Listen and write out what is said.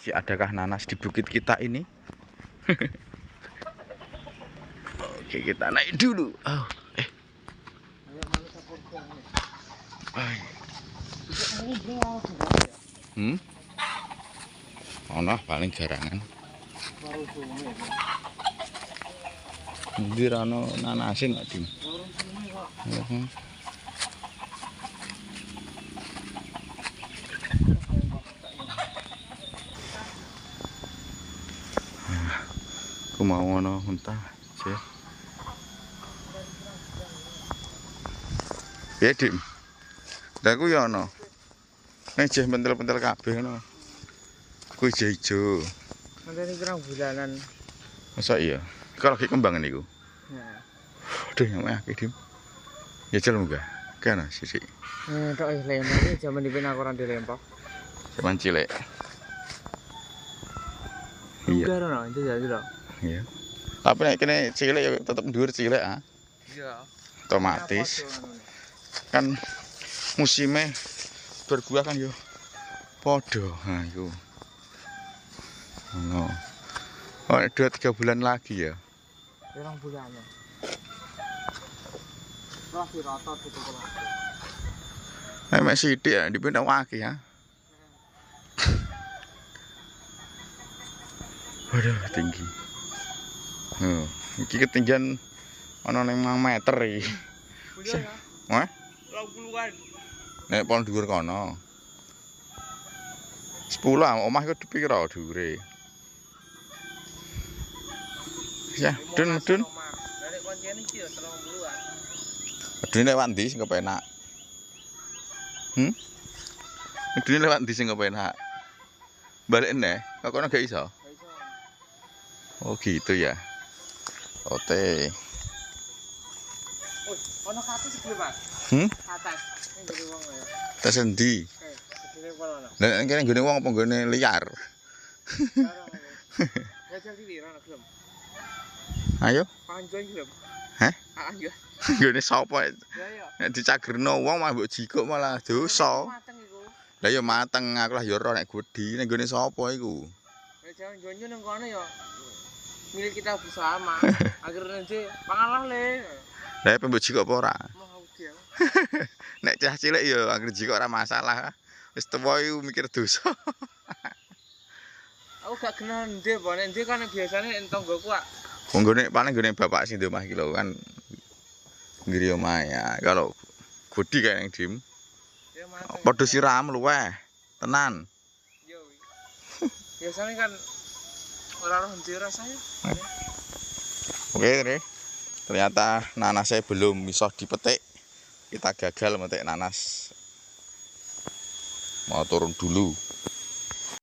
adakah nanas di bukit kita ini? Oke, kita naik dulu. Oh, ono paling garangan. Ndi rano nanasin kok, Dim. Aku mau ngono entah, sih. Ya, Dim. Lah ku ya ono. Nek jeh pentel-pentel kabeh ngono. Ku ijo-ijo. Nanti kurang bulanan. Masa iya? Kalau lagi kembangan iku. Nah. Aduh, nyampe akeh, Dim. Ya jel munggah. Kana sithik. Tok lempar jaman dipin aku ora dilempar. Jaman cilik. Iya. Enggak ora, itu jadi lho. Iya. Tapi nek kene cilik ya tetep dhuwur cilik ah. Iya. Otomatis. Kan musimnya berbuah kan yo podo. Nah, iku. No. Oh, 2-3 bulan lagi ya. 2 bulan. Wah, rata gitu Nek sithik ya dipindah akeh ya. Waduh, tinggi. Oh, iki ketinggian ana ning 5 meter iki. Wah? 20-an. Nek pon dhuwur kono. 10 omah iku dipikir dhuwure. Ya, medun. Nek koncene iki ya 30-an. Medune lewat ndi sing kepenak? Medune lewat ndi sing kepenak? Balik neh, kok kono gak iso? Oh gitu ya. Oke. Oh, ono kate segede, Mas. Atas. Ning gede wong ya. Tes endi? Gedene kono. Lah kene nggone wong apa nggone liar? Ya jadi liran gelem. Ayo. Panjang gelem. Hah? Iya. Nggone sapa? Ya ya. Nek dicagerno wong mah mbok jikuk malah dosa. Mateng iku. Lah ya mateng aku lah ya ora nek gedhi nek nggone sapa iku. Nek jangan jonyo nang kono ya milik kita bersama. Akhirnya nanti pangalah le. Lah mbok jikuk apa ora? Mau dia. Nek cah cilik ya anggere jikuk ora masalah. Wis tuwa iku mikir dosa. Aku gak kenal ndek, Pak. Nek ndek kan biasane entonggoku kok. Wong nggone paling nggone bapak sing di omah iki lho kan. Ngiri omah ya. Kalau gedhi kae ning Dim. Ya mateng. Padha siram luweh. Tenan. Yo. Biasane kan ora roh ndi rasanya. Oke, ternyata nanasnya belum bisa dipetik. Kita gagal metik nanas. Mau turun dulu.